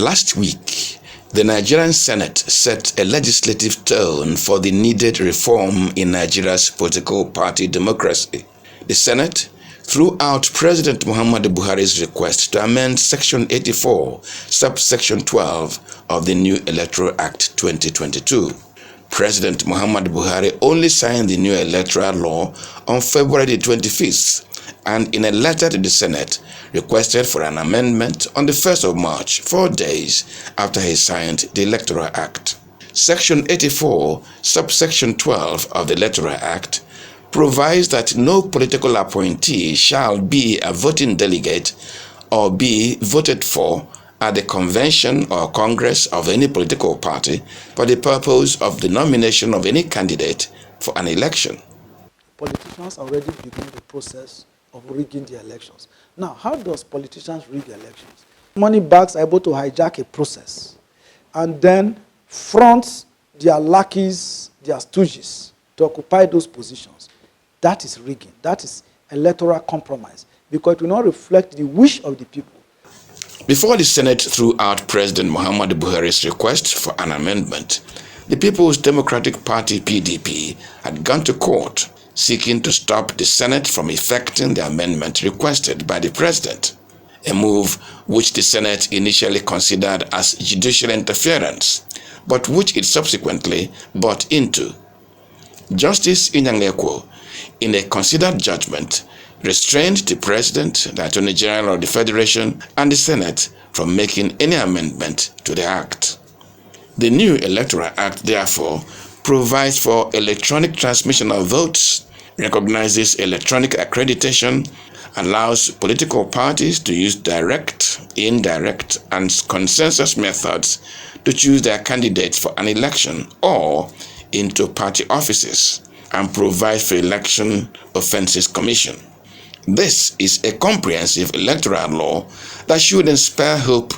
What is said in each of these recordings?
Last week, the Nigerian Senate set a legislative tone for the needed reform in Nigeria's political party democracy. The Senate threw out President Muhammadu Buhari's request to amend Section 84, subsection 12 of the new Electoral Act 2022. President Muhammadu Buhari only signed the new electoral law on February 25th, and in a letter to the Senate, requested for an amendment on the 1st of March, 4 days after he signed the Electoral Act. Section 84, subsection 12 of the Electoral Act provides that no political appointee shall be a voting delegate or be voted for at the convention or congress of any political party for the purpose of the nomination of any candidate for an election. Politicians already begun the process of rigging the elections. Now, how does politicians rig elections? Money bags are able to hijack a process and then front their lackeys, their stooges to occupy those positions. That is rigging. That is electoral compromise because it will not reflect the wish of the people. Before the Senate threw out President Muhammadu Buhari's request for an amendment, the People's Democratic Party (PDP) had gone to court seeking to stop the Senate from effecting the amendment requested by the President, a move which the Senate initially considered as judicial interference, but which it subsequently bought into. Justice Inec, in a considered judgment, restrained the President, the Attorney General of the Federation, and the Senate from making any amendment to the Act. The new Electoral Act, therefore, provides for electronic transmission of votes, recognizes electronic accreditation, allows political parties to use direct, indirect, and consensus methods to choose their candidates for an election or into party offices, and provides for Election Offences Commission. This is a comprehensive electoral law that should inspire hope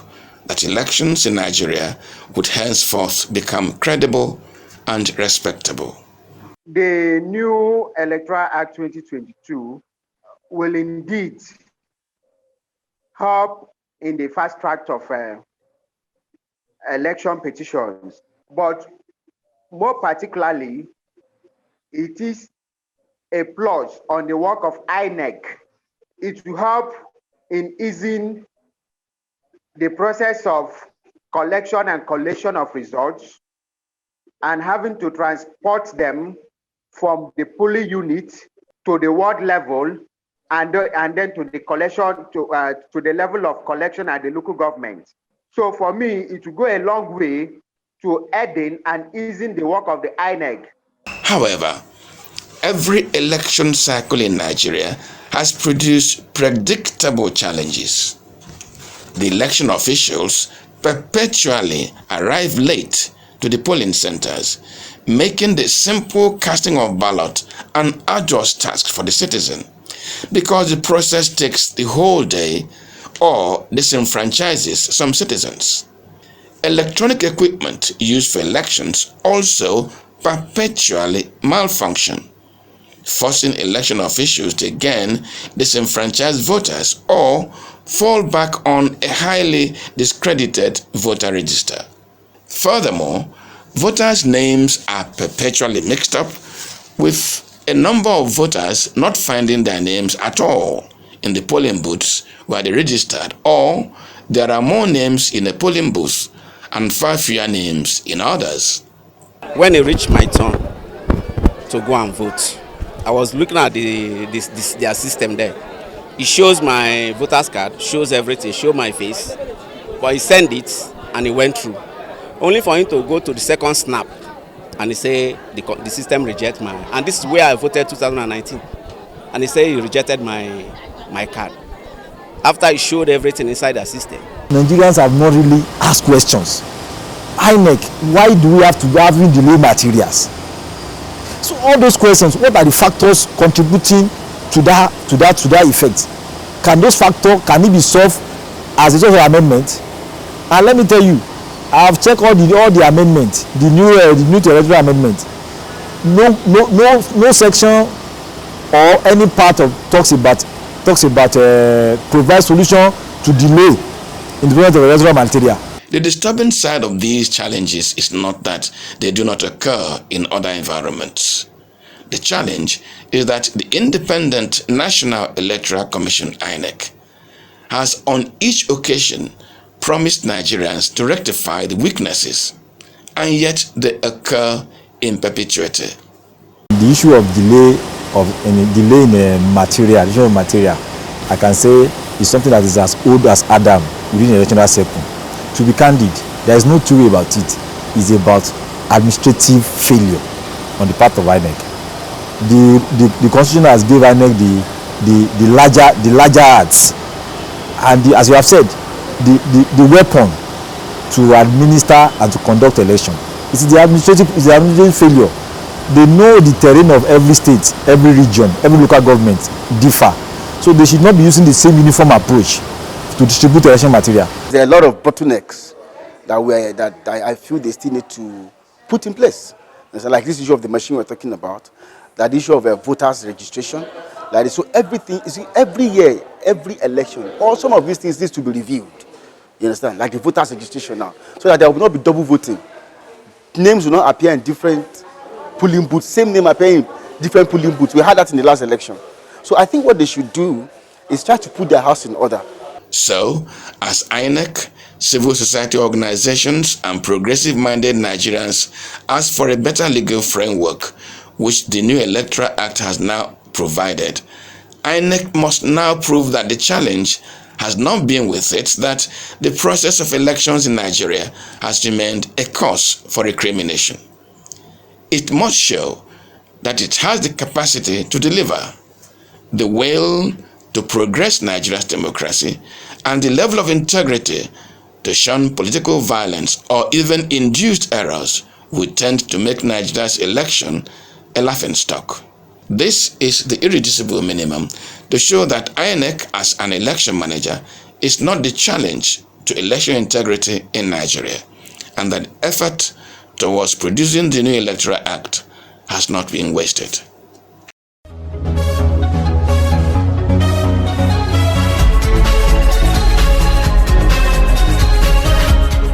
that elections in Nigeria would henceforth become credible and respectable. The new Electoral Act 2022 will indeed help in the fast track of election petitions, but more particularly, it is a plus on the work of Inec. It will help in easing the process of collection and collation of results and having to transport them from the polling unit to the ward level and then to the collection to the level of collection at the local government. So for me, it will go a long way to adding and easing the work of the Inec. However, every election cycle in Nigeria has produced predictable challenges. The election officials perpetually arrive late to the polling centers, making the simple casting of ballot an arduous task for the citizen because the process takes the whole day or disenfranchises some citizens. Electronic equipment used for elections also perpetually malfunction, forcing election officials to again disenfranchise voters or fall back on a highly discredited voter register. Furthermore, voters' names are perpetually mixed up, with a number of voters not finding their names at all in the polling booths where they registered, or there are more names in a polling booth and far fewer names in others. When it reached my turn to go and vote, I was looking at their system there. It shows my voter's card, shows everything, shows my face, but he sent it and it went through. Only for him to go to the second snap and he say the system reject my, and this is where I voted 2019, and he say he rejected my card after he showed everything inside the system. Nigerians have not really asked questions. Inec, why do we have to have delay materials? So all those questions, what are the factors contributing to that effect? Can those factors, can it be solved as a sort of amendment? And let me tell you, I have checked all the amendments, the new electoral amendment. No section or any part of talks about provide solution to delay in the development of electoral material. The disturbing side of these challenges is not that they do not occur in other environments. The challenge is that the Independent National Electoral Commission, Inec, has on each occasion promised Nigerians to rectify the weaknesses, and yet they occur in perpetuity. The issue of delay in material, the issue of material, I can say is something that is as old as Adam within the electoral circle. To be candid, there is no two way about it. It's about administrative failure on the part of INEC. The constitution has given INEC the larger arts, and as you have said, the weapon to administer and to conduct election. It's the administrative failure. They know the terrain of every state, every region, every local government differ. So they should not be using the same uniform approach to distribute election material. There are a lot of bottlenecks that I feel they still need to put in place. So like this issue of the machine we're talking about, that issue of voters registration, that is, so everything, you see, every year, every election, all some of these things need to be reviewed. You understand? Like the voters registration now, so that there will not be double voting. Names will not appear in different polling booths, same name appear in different polling booths. We had that in the last election. So I think what they should do is try to put their house in order. So, as INEC, civil society organizations, and progressive-minded Nigerians ask for a better legal framework, which the new Electoral Act has now provided, INEC must now prove that the challenge has not been with it, that the process of elections in Nigeria has remained a cause for recrimination. It must show that it has the capacity to deliver, the will to progress Nigeria's democracy, and the level of integrity to shun political violence or even induced errors would tend to make Nigeria's election a laughingstock. This is the irreducible minimum to show that INEC as an election manager is not the challenge to election integrity in Nigeria, and that effort towards producing the new Electoral Act has not been wasted.